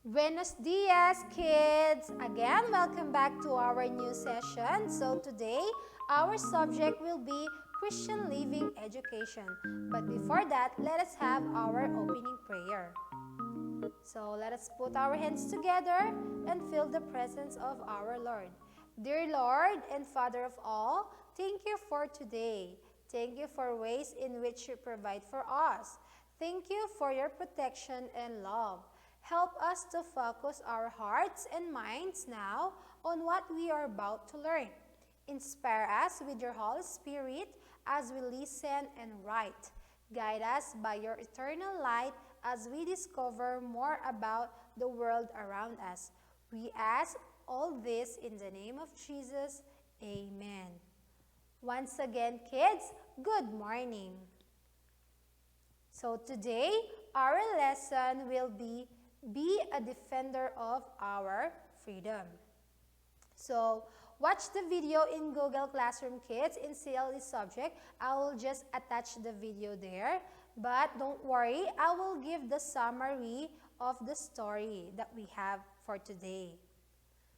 Buenos dias, kids! Again, welcome back to our new session. So today, our subject will be Christian Living Education. But before that, let us have our opening prayer. So let us put our hands together and feel the presence of our Lord. Dear Lord and Father of all, thank you for today. Thank you for ways in which you provide for us. Thank you for your protection and love. Help us to focus our hearts and minds now on what we are about to learn. Inspire us with your Holy Spirit as we listen and write. Guide us by your eternal light as we discover more about the world around us. We ask all this in the name of Jesus. Amen. Once again, kids, good morning. So today, our lesson will be a defender of our freedom. So, watch the video in Google Classroom Kids in CLE subject. I will just attach the video there. But don't worry, I will give the summary of the story that we have for today.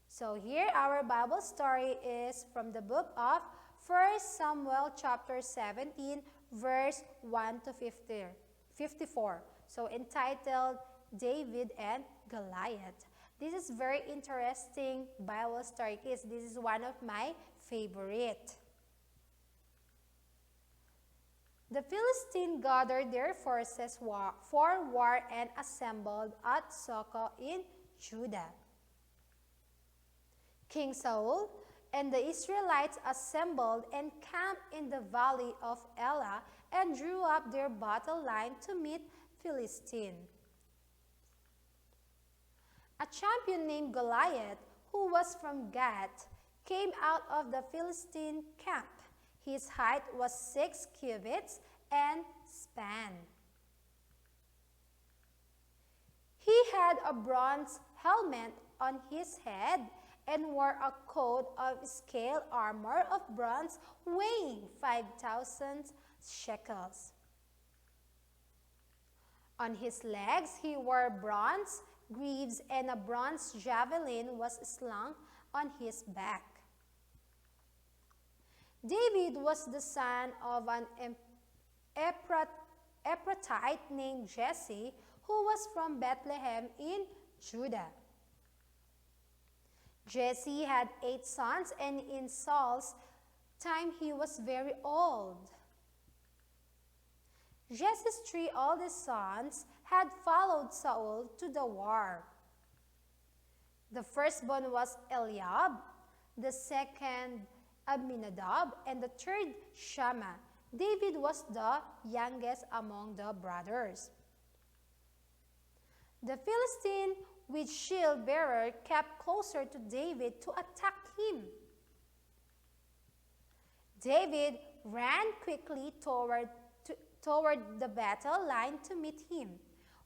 So here, our Bible story is from the book of 1 Samuel chapter 17, verse 1 to 54. So entitled, David and Goliath. This is very interesting Bible story, kids. This is one of my favorite. The Philistines gathered their forces for war and assembled at Soko in Judah. King Saul and the Israelites assembled and camped in the valley of Elah and drew up their battle line to meet Philistine. A champion named Goliath, who was from Gath, came out of the Philistine camp. His height was 6 cubits and span. He had a bronze helmet on his head and wore a coat of scale armor of bronze weighing 5,000 shekels. On his legs he wore bronze greaves, and a bronze javelin was slung on his back. David was the son of an Ephrathite named Jesse, who was from Bethlehem in Judah. Jesse had 8 sons, and in Saul's time he was very old. Jesse's 3 oldest sons had followed Saul to the war. The firstborn was Eliab, the second Abinadab, and the third Shammah. David was the youngest among the brothers. The Philistine with shield bearer kept closer to David to attack him. David ran quickly toward the battle line to meet him,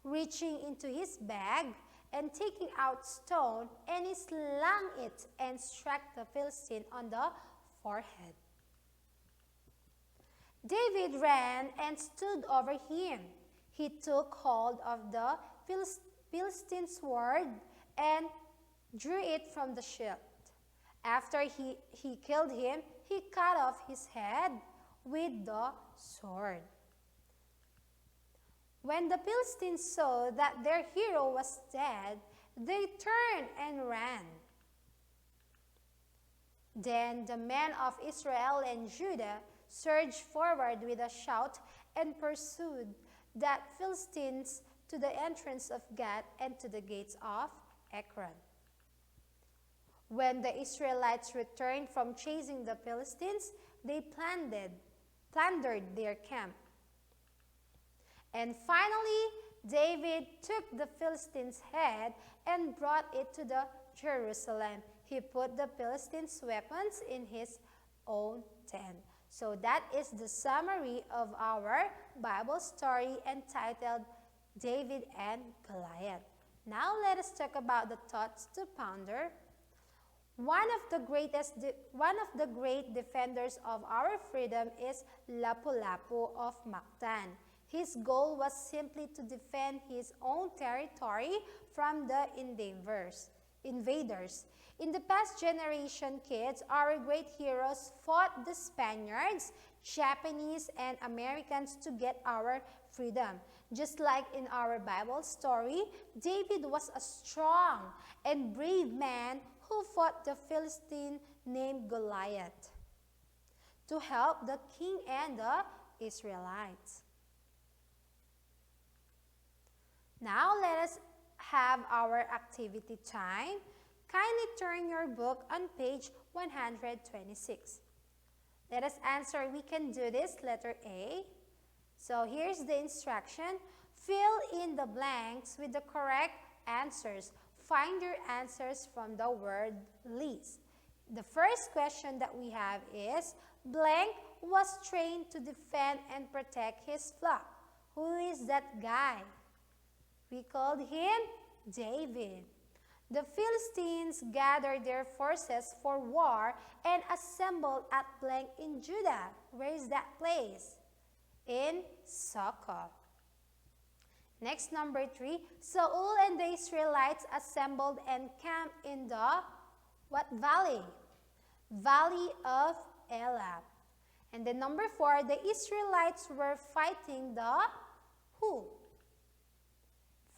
reaching into his bag and taking out stone, and he slung it and struck the Philistine on the forehead. David ran and stood over him. He took hold of the Philistine sword and drew it from the shield. After he killed him, he cut off his head with the sword. When the Philistines saw that their hero was dead, they turned and ran. Then the men of Israel and Judah surged forward with a shout and pursued the Philistines to the entrance of Gath and to the gates of Ekron. When the Israelites returned from chasing the Philistines, they plundered their camp. And finally, David took the Philistines' head and brought it to Jerusalem. He put the Philistines' weapons in his own tent. So that is the summary of our Bible story entitled David and Goliath. Now let us talk about the thoughts to ponder. One of the great defenders of our freedom is Lapu-Lapu of Mactan. His goal was simply to defend his own territory from the invaders. In the past generation, kids, our great heroes fought the Spaniards, Japanese, and Americans to get our freedom. Just like in our Bible story, David was a strong and brave man who fought the Philistine named Goliath to help the king and the Israelites. Now let us have our activity time. Kindly turn your book on page 126. Let us answer. We can do this. Letter A. So here's the instruction. Fill in the blanks with the correct answers. Find your answers from the word list. The first question that we have is, blank was trained to defend and protect his flock. Who is that guy? We called him David. The Philistines gathered their forces for war and assembled at blank in Judah. Where is that place? In Soko. Next, number 3. Saul and the Israelites assembled and camped in the what valley? Valley of Elah. And then number 4, the Israelites were fighting the who?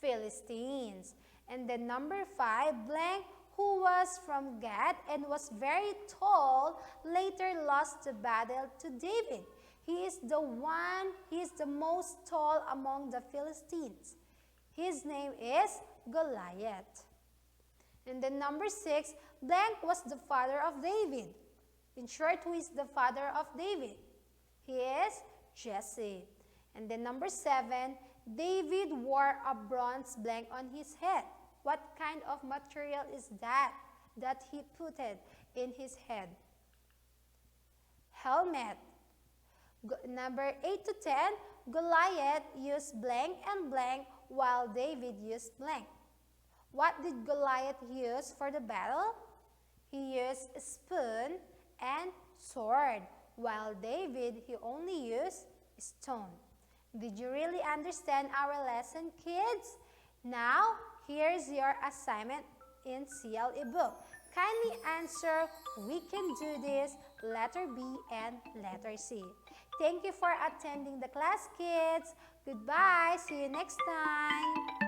Philistines. And then number 5, blank, who was from Gad and was very tall, later lost the battle to David. He is the most tall among the Philistines. His name is Goliath. And then number 6, blank was the father of David. In short, who is the father of David? He is Jesse. And then number 7, David wore a bronze blank on his head. What kind of material is that he put it in his head? Helmet. Number 8 to 10, Goliath used blank and blank while David used blank. What did Goliath use for the battle? He used a spoon and sword, while David, he only used stone. Did you really understand our lesson, kids? Now, here's your assignment in CLE book. Kindly answer, we can do this, letter B and letter C. Thank you for attending the class, kids. Goodbye. See you next time.